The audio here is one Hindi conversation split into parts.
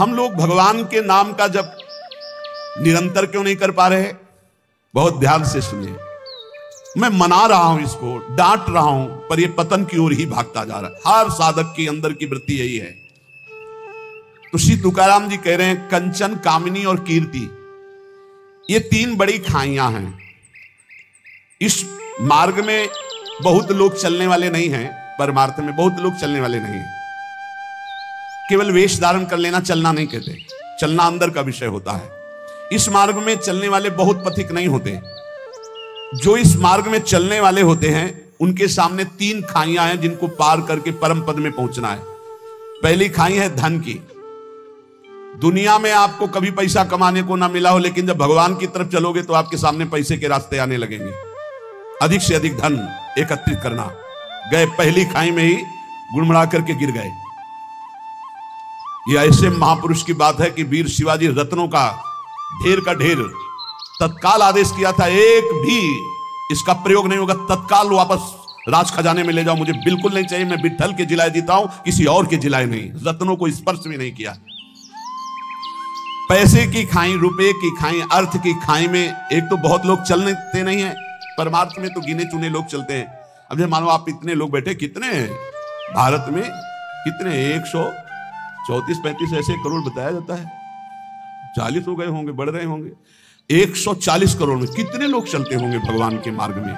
हम लोग भगवान के नाम का जप निरंतर क्यों नहीं कर पा रहे? बहुत ध्यान से सुनिए। मैं मना रहा हूं, इसको डांट रहा हूं, पर यह पतन की ओर ही भागता जा रहा है। हर साधक के अंदर की वृत्ति यही है। तो श्री तुकाराम जी कह रहे हैं, कंचन, कामिनी और कीर्ति, ये तीन बड़ी खाइयां हैं। इस मार्ग में बहुत लोग चलने वाले नहीं हैं, परमार्थ में बहुत लोग चलने वाले नहीं हैं। केवल वेश धारण कर लेना चलना नहीं कहते, चलना अंदर का विषय होता है। इस मार्ग में चलने वाले बहुत पथिक नहीं होते। जो इस मार्ग में चलने वाले होते हैं उनके सामने तीन खाइयां हैं जिनको पार करके परम पद में पहुंचना है। पहली खाई है धन की। दुनिया में आपको कभी पैसा कमाने को ना मिला हो, लेकिन जब भगवान की तरफ चलोगे तो आपके सामने पैसे के रास्ते आने लगेंगे। अधिक से अधिक धन एकत्रित करना। गए पहली खाई में ही गुड़मड़ा करके गिर गए। यह ऐसे महापुरुष की बात है कि वीर शिवाजी रत्नों का ढेर का ढेर तत्काल आदेश किया था, एक भी इसका प्रयोग नहीं होगा, तत्काल वापस राज खजाने में ले जाओ, मुझे बिल्कुल नहीं चाहिए। मैं विट्ठल के जिलाए जीता हूं, किसी और के जिलाए नहीं। रत्नों को स्पर्श भी नहीं किया। पैसे की खाई, रुपए की खाई, अर्थ की खाई में एक तो बहुत लोग चलते नहीं है। परमार्थ में तो गिने चुने लोग चलते हैं। अब जब मानो आप इतने लोग बैठे, कितने हैं भारत में? कितने? 134-35 ऐसे करोड़ बताया जाता है। 40 हो गए होंगे, बढ़ रहे होंगे। 140 करोड़ में कितने लोग चलते होंगे भगवान के मार्ग में?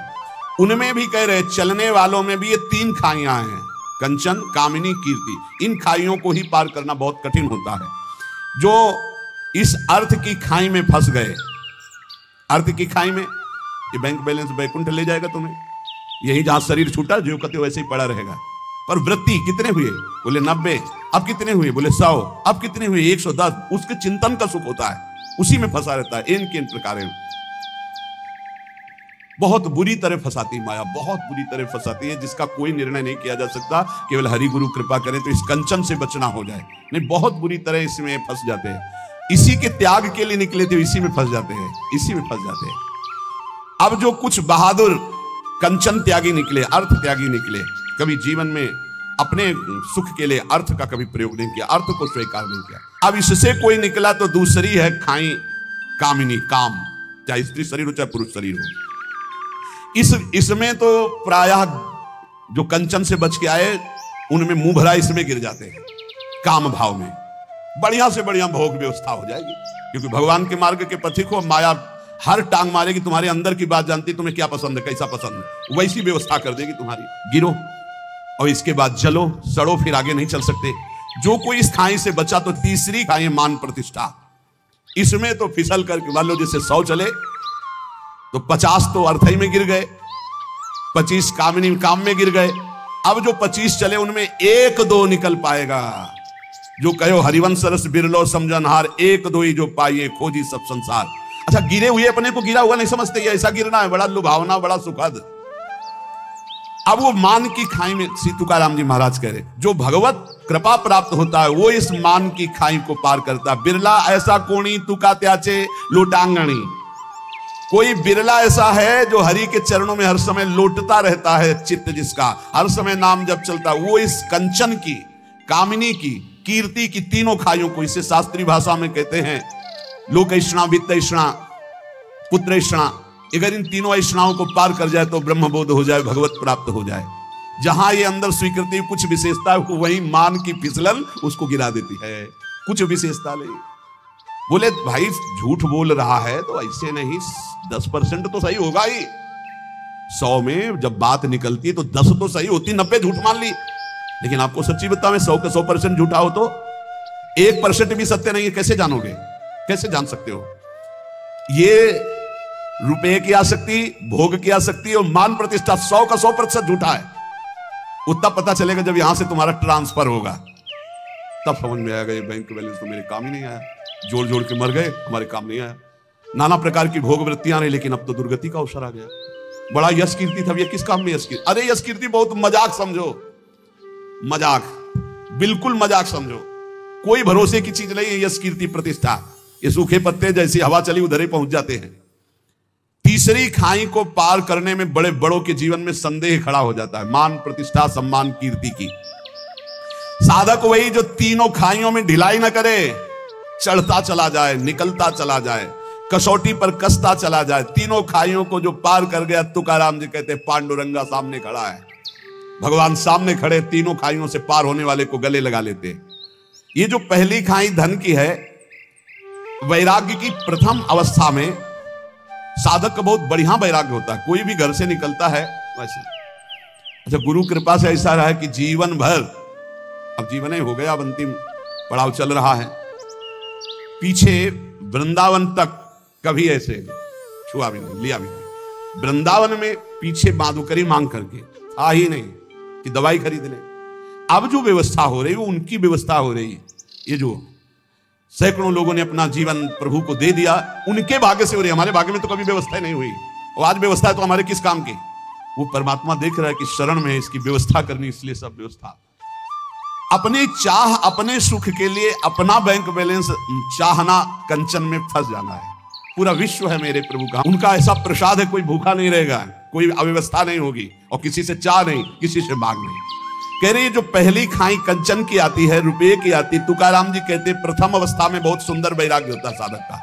उनमें भी कह रहे, चलने वालों में भी ये तीन खाइयां हैं, कंचन, कामिनी, कीर्ति। इन खाइयों को ही पार करना बहुत कठिन होता है। जो इस अर्थ की खाई में फंस गए, अर्थ की खाई में, ये बैंक बैलेंस बैकुंठ ले जाएगा तुम्हें, यही जहां शरीर छूटा जो कहते वैसे ही पड़ा रहेगा। पर वृत्ति कितने हुए? बोले 90। अब कितने हुए? बोले 100। अब कितने हुए? 110। उसके चिंतन का सुख होता है, उसी में फंसा रहता है। इन प्रकार बहुत बुरी तरह फंसाती माया, बहुत बुरी तरह फंसाती है, जिसका कोई निर्णय नहीं किया जा सकता। केवल हरि गुरु कृपा करें तो इस कंचन से बचना हो जाए, नहीं बहुत बुरी तरह इसमें फंस जाते हैं। इसी के त्याग के लिए निकले थे, इसी में फंस जाते हैं, इसी में फंस जाते हैं। अब जो कुछ बहादुर कंचन त्यागी निकले, अर्थ त्यागी निकले, कभी जीवन में अपने सुख के लिए अर्थ का कभी प्रयोग नहीं किया, अर्थ को स्वीकार नहीं किया। अब इससे कोई निकला तो दूसरी है खाई कामिनी, काम, चाहे स्त्री शरीर हो चाहे पुरुष शरीर हो। इसमें तो प्रायः जो कंचन से बच के आए उनमें मुंह भरा इसमें गिर जाते हैं। काम भाव में बढ़िया से बढ़िया भोग व्यवस्था हो जाएगी, क्योंकि भगवान के मार्ग के पथिक हो, माया हर टांग मारेगी। तुम्हारे अंदर की बात जानती, तुम्हें क्या पसंद है, कैसा पसंद है, वैसी व्यवस्था कर देगी तुम्हारी। गिरो और इसके बाद जलो, सड़ो, फिर आगे नहीं चल सकते। जो कोई इस खाई से बचा तो तीसरी खाई मान प्रतिष्ठा। इसमें तो फिसल करके मान लो जैसे 100 चले तो 50 तो अर्थ ही में गिर गए, 25 कामिनी काम में गिर गए। अब जो 25 चले उनमें 1-2 निकल पाएगा। जो कहो हरिवंश रस बिरलो समझनहार, 1-2 ही जो पाइए खोजी सब संसार। अच्छा, गिरे हुए अपने को गिरा हुआ नहीं समझते, ऐसा गिरना है बड़ा लुभावना, बड़ा सुखद। अब वो मान की खाई में, श्री तुकाराम जी महाराज कह रहे, जो भगवत कृपा प्राप्त होता है वो इस मान की खाई को पार करता है। बिरला ऐसा कोणी तुका त्याचे लोटांगणी। कोई बिरला ऐसा है जो हरि के चरणों में हर समय लोटता रहता है, चित्त जिसका हर समय नाम जब चलता, वो इस कंचन की, कामिनी की, कीर्ति की तीनों खाइयों को, इसे शास्त्रीय भाषा में कहते हैं लोकैषणा, वित्तैषणा, पुत्रैषणा। अगर इन तीनों ऐषणाओं को पार कर जाए तो ब्रह्मबोध हो जाए, भगवत प्राप्त हो जाए। जहां ये अंदर स्वीकृति कुछ विशेषता है, वही मान की फिसलन उसको गिरा देती है। कुछ विशेषता नहीं। बोले भाई झूठ बोल रहा है तो ऐसे नहीं, 10% तो सही होगा ही। 100 में जब बात निकलती है तो 10 तो सही होती, 90 झूठ मान ली। लेकिन आपको सच्ची बताऊं, 100 का 100% झूठा हो तो 1% भी सत्य नहीं है, कैसे जानोगे? कैसे जान सकते हो? ये रुपए की आसक्ति, भोग की आसक्ति और मान प्रतिष्ठा 100 का 100% झूठा है। उतना पता चलेगा जब यहां से तुम्हारा ट्रांसफर होगा, तब समझ में आएगा ये बैंक बैलेंस तो मेरे काम ही नहीं आया। जोड़ जोड़ के मर गए, हमारे काम नहीं आया। नाना प्रकार की भोग वृत्तियां रही, लेकिन अब तो दुर्गति का अवसर आ गया। बड़ा यश कीर्ति था, ये किस काम में यश कीर्ति? अरे यश कीर्ति बहुत मजाक समझो, मजाक, बिल्कुल मजाक समझो। कोई भरोसे की चीज नहीं है यश कीर्ति प्रतिष्ठा। ये सूखे पत्ते जैसी हवा चली उधर ही पहुंच जाते हैं। तीसरी खाई को पार करने में बड़े बड़ों के जीवन में संदेह खड़ा हो जाता है, मान प्रतिष्ठा सम्मान कीर्ति की। साधक वही जो तीनों खाइयों में ढिलाई न करे, चढ़ता चला जाए, निकलता चला जाए, कसौटी पर कसता चला जाए। तीनों खाइयों को जो पार कर गया, तुकाराम जी कहते पांडुरंगा सामने खड़ा है। भगवान सामने खड़े, तीनों खाइयों से पार होने वाले को गले लगा लेते। ये जो पहली खाई धन की है, वैराग्य की प्रथम अवस्था में साधक का बहुत बढ़िया वैराग्य होता है। कोई भी घर से निकलता है वैसे, अच्छा गुरु कृपा से ऐसा रहा है कि जीवन भर, अब जीवन ही हो गया, अब अंतिम पड़ाव चल रहा है, पीछे वृंदावन तक कभी ऐसे छुआ भी नहीं, लिया भी नहीं। वृंदावन में पीछे माधुकरी मांग करके आ ही नहीं कि दवाई खरीद ले। अब जो व्यवस्था हो रही है वो उनकी व्यवस्था हो रही है। ये जो सैकड़ों लोगों ने अपना जीवन प्रभु को दे दिया, उनके भाग्य से हो रही है। हमारे भाग्य में तो कभी व्यवस्था नहीं हुई, और आज व्यवस्था है तो हमारे किस काम की। वो परमात्मा देख रहा है कि शरण में इसकी व्यवस्था करनी, इसलिए सब व्यवस्था। अपने चाह, अपने सुख के लिए अपना बैंक बैलेंस चाहना, कंचन में फंस जाना है। पूरा विश्व है मेरे प्रभु का, उनका ऐसा प्रसाद है, कोई भूखा नहीं रहेगा, कोई अव्यवस्था नहीं होगी, और किसी से चाह नहीं, किसी से मांग नहीं। कह रही जो पहली खाई कंचन की आती है, रुपये की आती, तुकाराम जी कहते प्रथम अवस्था में बहुत सुंदर वैराग्य होता है साधक का।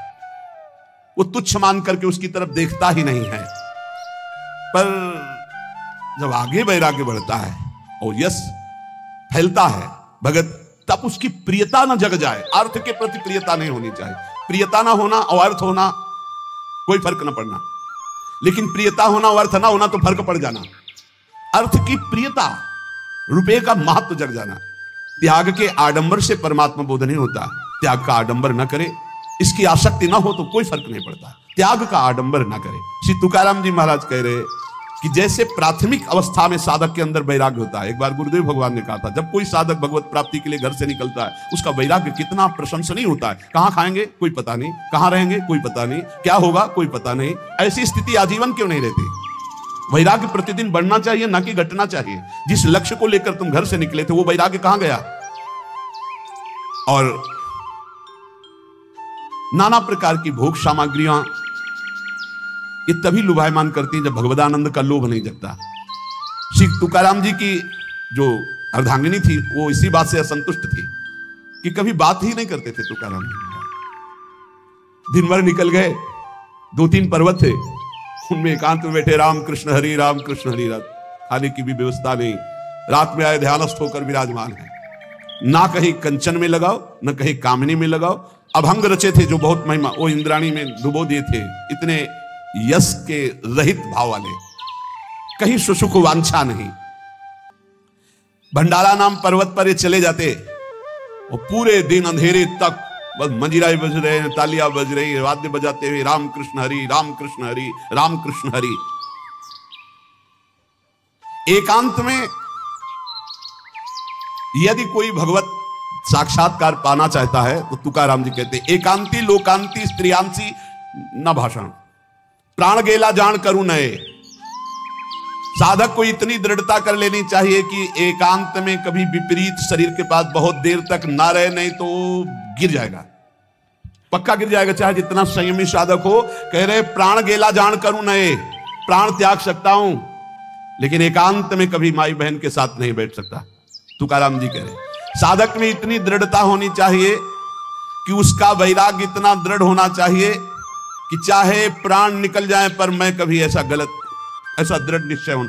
वो तुच्छ मान करके उसकी तरफ देखता ही नहीं है, पर जब आगे वैराग्य बढ़ता है और यश फैलता है भगत, तब उसकी प्रियता न जग जाए। अर्थ के प्रति प्रियता नहीं होनी चाहिए। प्रियता ना होना और अर्थ होना कोई फर्क न पड़ना, लेकिन प्रियता होना और अर्थ ना होना तो फर्क पड़ जाना। अर्थ की प्रियता, रुपये का महत्व जग जाना। त्याग के आडंबर से परमात्मा बोध नहीं होता। त्याग का आडंबर न करे, इसकी आसक्ति ना हो तो कोई फर्क नहीं पड़ता। त्याग का आडंबर ना करे। श्री तुकाराम जी महाराज कह रहे कि जैसे प्राथमिक अवस्था में साधक के अंदर वैराग्य होता है। एक बार गुरुदेव भगवान ने कहा था, जब कोई साधक भगवत प्राप्ति के लिए घर से निकलता है, उसका वैराग्य कितना प्रशंसनीय होता है। कहां खाएंगे कोई पता नहीं, कहां रहेंगे कोई पता नहीं, क्या होगा कोई पता नहीं। ऐसी स्थिति आजीवन क्यों नहीं रहती। वैराग्य प्रतिदिन बढ़ना चाहिए, ना कि घटना चाहिए। जिस लक्ष्य को लेकर तुम घर से निकले थे, वो वैराग्य कहां गया। और नाना प्रकार की भोग सामग्रियां ये तभी लुभायमान करती हैं जब भगवदानंद का लोभ नहीं जगता। श्री तुकाराम जी की जो अर्धांगिनी थी, वो इसी बात से असंतुष्ट थी कि कभी बात ही नहीं करते थे तुकाराम जी। दिन भर निकल गए, 2-3 पर्वत थे, उनमें एकांत में बैठे राम कृष्ण हरि राम कृष्ण हरि। खाने की भी व्यवस्था नहीं, रात में आए ध्यानस्थ होकर विराजमान है। ना कहीं कंचन में लगाओ, न कहीं कामनी में लगाओ। अभंग रचे थे जो बहुत महिमा, वो इंद्राणी में डुबो दिए थे। इतने यश के रहित भाव वाले, कहीं सुसुख वांछा नहीं। भंडारा नाम पर्वत पर ये चले जाते और पूरे दिन अंधेरे तक बस मंजीराएं बज रहे हैं, तालियां बज रही है, वाद्य बजाते हुए राम कृष्ण हरि राम कृष्ण हरि राम कृष्ण हरि। एकांत में यदि कोई भगवत साक्षात्कार पाना चाहता है तो तुकाराम जी कहते एकांती लोकांती स्त्रियांसी न भाषण, प्राण गेला जान करूं नए। साधक को इतनी दृढ़ता कर लेनी चाहिए कि एकांत में कभी विपरीत शरीर के पास बहुत देर तक ना रहे, नहीं तो गिर जाएगा, पक्का गिर जाएगा, चाहे जितना संयमी साधक हो। कह रहे प्राण गेला जान करूं नए, प्राण त्याग सकता हूं, लेकिन एकांत में कभी माई बहन के साथ नहीं बैठ सकता। तुकाराम जी कह रहे साधक में इतनी दृढ़ता होनी चाहिए कि उसका वैराग्य इतना दृढ़ होना चाहिए कि चाहे प्राण निकल जाए पर मैं कभी ऐसा गलत, ऐसा दृढ़ निश्चय हूं।